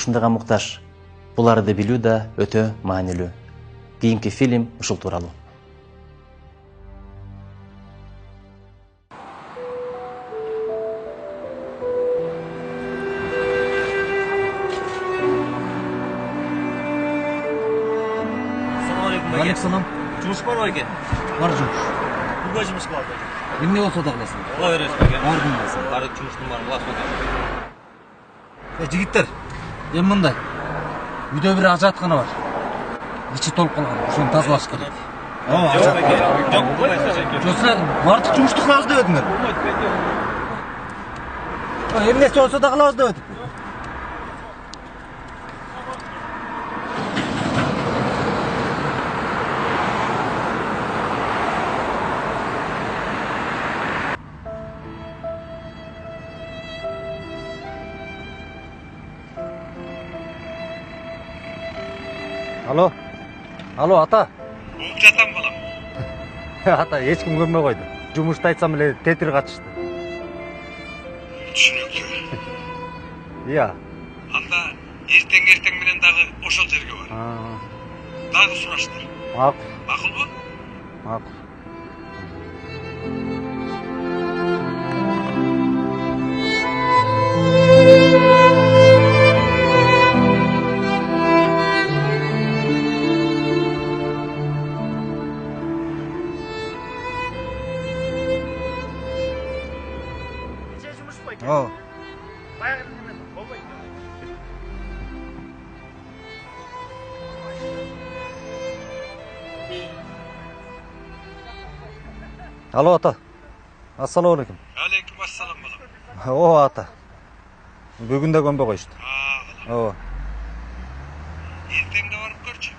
ушундайга муктаж. Буларды билүү да өтө маанилүү. Кийинки фильм ушул тууралуу. Александром. Жұмыс бар ма екен? Бар жұмыс. Бүгін жұмыс бар ма? Емне болса да қыласың. Ола бересің екен. Бардың болсын. Бары жұмыстың барын қыласың екен. Жігіттер, ем мындай. Үйде бір ажатхана бар. Іші толып қалған. Ошоны тазалаш керек. Жоқ екен. Жоқ, болмайды екен. Жоса, бардық жұмысты қылабыз деп едіңдер. Болмайды екен. Емнесі болса да қылабыз деп едік. Алло, ата. Болып жатам балам. Ата, ешкім көрмей қойды. Жұмышты айтсам еле тетір қатышты. Түсінікті. Иә. Анда ертең менен дағы ошол жерге бар. Дағы сұраштыр. Мақұл. Мақұл ба? Мақұл. Алло, ата. Ассалаумалейкум. Алейкум ассалам балам. О, ата. Бүгін де көнбей қойышты. О. Ертеңде барып көрші.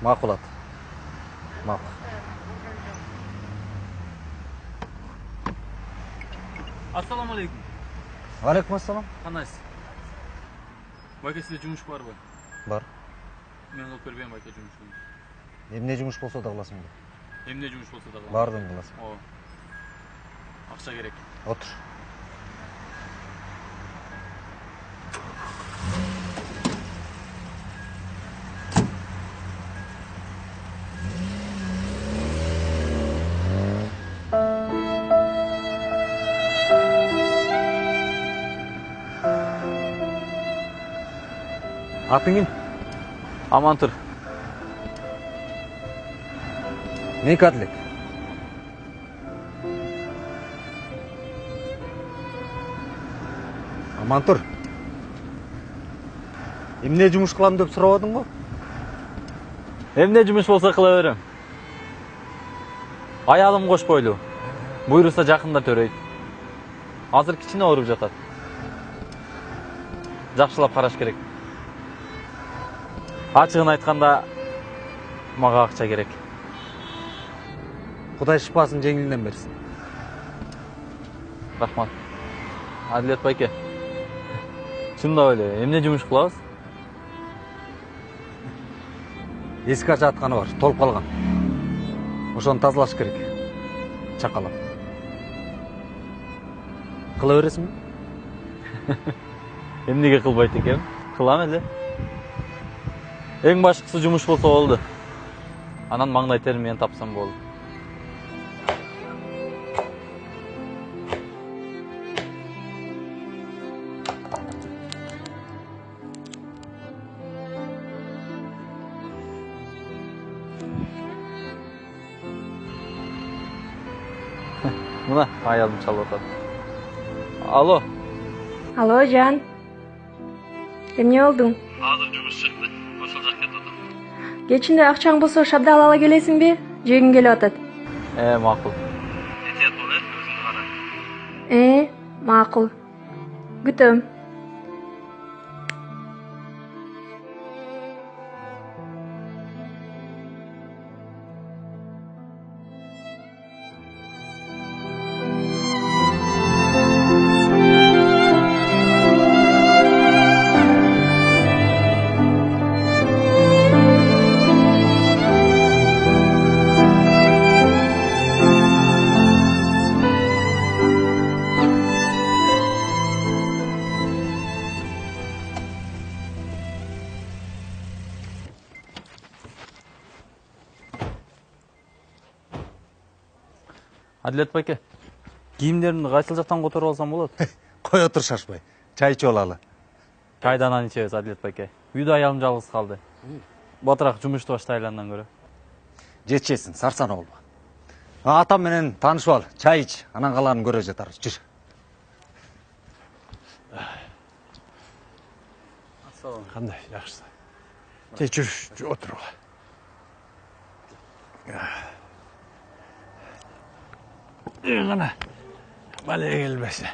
Мақұл, ата. Мақұл. Ассаламалейкум. Алейкум ассалам. Қанайсыз? Байка, сізде жұмыс бар ба? Бар. Мен қылып бербеймін байка жұмысты. Емне жұмыс болса да қыласың ба? Емне жұмыс болса да қыласың? Бардың қыласың. Ақша керек. Отыр. Атың кім? Аман тұр. Не кәділік? Аман тұр. Емне жұмыс қыламын деп сұрап одың ба? Емне жұмыс болса қыла берем. Аялым қош бойлы. Бұйырса жақында төрейді. Азыр кичине ауырып жатат. Жақшылап қараш керек. Ачығын айтқанда маға ақша керек. Құдай шипасын жеңілінен берсін. Рахмат. Адилет байке. Шында ойлы, емне жұмыс қылабыз? Ескі ажатхана бар, толып қалған. Ошоны тазалаш керек. Чақалап. Қыла бересің бе? Емнеге қылбайды екен? Қылам әлі. Ең башқысы жұмыс болса болды. Анан маңдай терін мен тапсам болды. Мына аялым чалып атат. Алло. Алло, Жан. Эмне болдуң? Азыр жұмыс шықты. Ошол жакка кетип атам. Кечинде акчаң болсо шабдал ала келесиңби? Жегиң келип атат. Макул. Этият бол, өзүңдү кара. Макул. Күтөм. Адилет байке, кийимдеримди кайсыл жактан которуп алсам болот? Кой отур шашпай. Чай ичип алалы. Чайдан аны ичебиз, Адилет байке. Үйдө аялым жалгыз калды. Батыраак жумушту баштайлы андан көрө. Жетчесин, сарсана болма. Атам менен таанышып ал, чай ич, анан калаанын көрө жатар. Жүр. Кандай, жакшы. Жүр, отур. Гана, бале келбесе.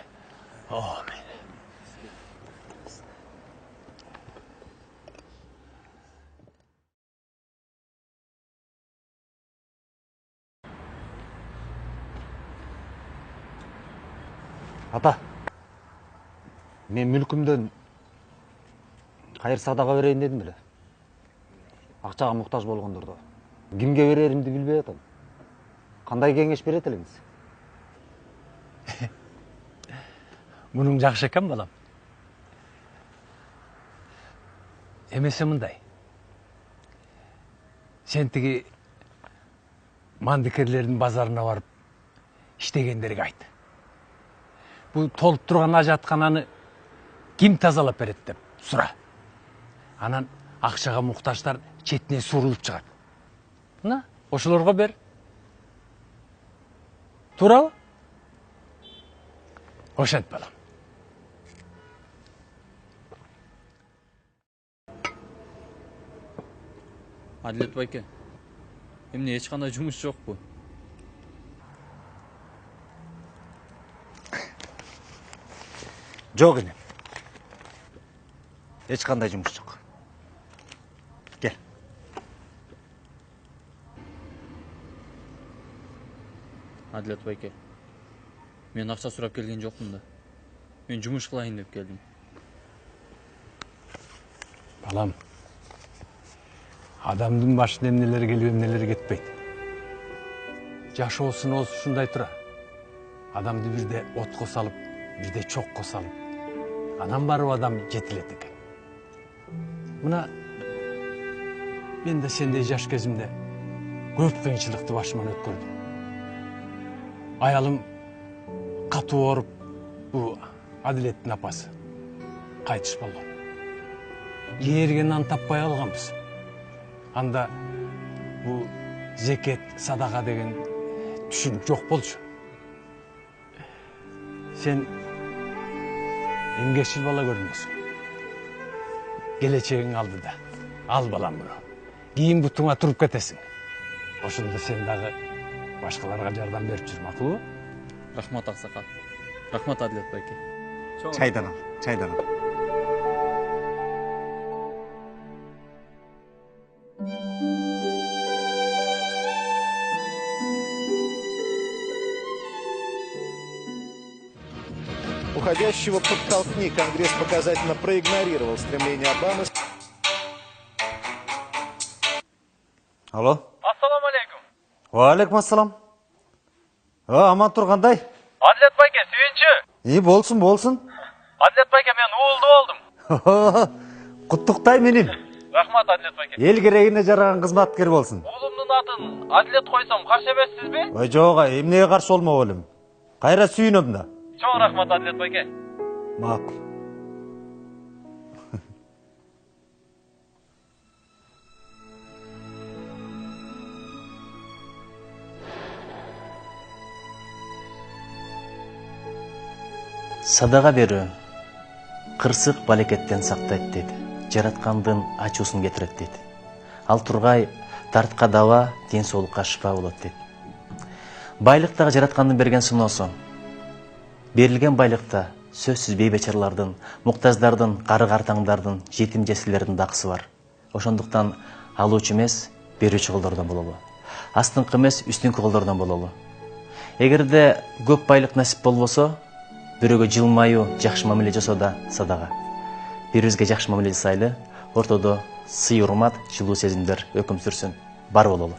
Ата, мен мүлкүмдөн кайыр садака берейин дедим эле. Акчага муктаж болгондорду. Кимге береримди билбей атам. Кандай кеңеш берет элеңиз? Мунуң жакшы экен, балам. Эмесе мындай. Сен тиги мандикерлердин базарына барып иштегендерге айт. Бул толуп турган ажаткананы ким тазалап берет деп сура. Анан акчага муктаждар четине сурулуп чыгат. Мына, ошолорго бер. Туурабы? Ошент, балам. Адилет байке, эмне эч кандай жумуш жокпу? Жок энем. Эч кандай жумуш жок. Кел. Адилет байке, мен акча сурап келген жокмун да. Мен жумуш кылайын деп келдим. Балам, адамдын башына эмнелер келип эмнелер кетпейт. Жашоосун ушундай тура. Адамды бирде отко салып, бирде чокко салып, анан барып адам жетилет экен. Мына мен да сендей жаш кезимде көп кыйынчылыкты башыман өткөрдүм. Аялым катуу ооруп, бу Адилеттин апасы кайтыш болгон. Жээрге нан таппай алганбыз. Анда бу зекет, садака деген түшүнүк жок болчу. Сен эмгекчил бала көрүнөсүң. Келечегиң алдыда. Ал балам буну. Кийин бутуңа туруп кетесиң. Ошондо сен дагы башкаларга жардам берип жүр, макулбу? Рахмат аксакал. Рахмат Адилет байке. Чайдан ал, чайдан ал. Уходящего подтолкни. Конгресс показательно проигнорировал стремление Обамы. Алло? Ассаламу алейкум. Ва алейкум ассалам. Аман тургандай? Адилет байке, сүйүнчү. Болсун, болсун. Адилет байке, мен уулду болдум. Куттуктай менин. Рахмат Адилет байке. Эл керегине жараган кызматкер болсун. Уулумдун атын Адилет койсом каршы эмессизби? Ой, жок, эмнеге каршы болмок элем. Кайра сүйүнөм да. Чоң рахмат Адилет байке. Макул. Садага берүү кырсык балекеттен сактайт дейт. Жараткандын ачуусун кетирет дейт. Ал тургай тартка даба, ден соолукка шифа болот дейт. Байлыктагы жараткандын берген сыноосу. Берилген байлыкта сөзсүз бейбечарлардын, муктаздардын, кары-картаңдардын, жетим жесирлердин дакысы бар. Ошондуктан алуучу эмес, берүүчү колдордон бололу. Астыңкы эмес, үстүңкү колдордон бололу. Эгерде көп байлык насип болбосо, бирөөгө жылмаюу, жакшы мамиле жасоо да садага. Бири-бирибизге жакшы мамиле жасайлы, ортодо сый урмат, жылуу сезимдер өкүм сүрсүн. Бар бололу.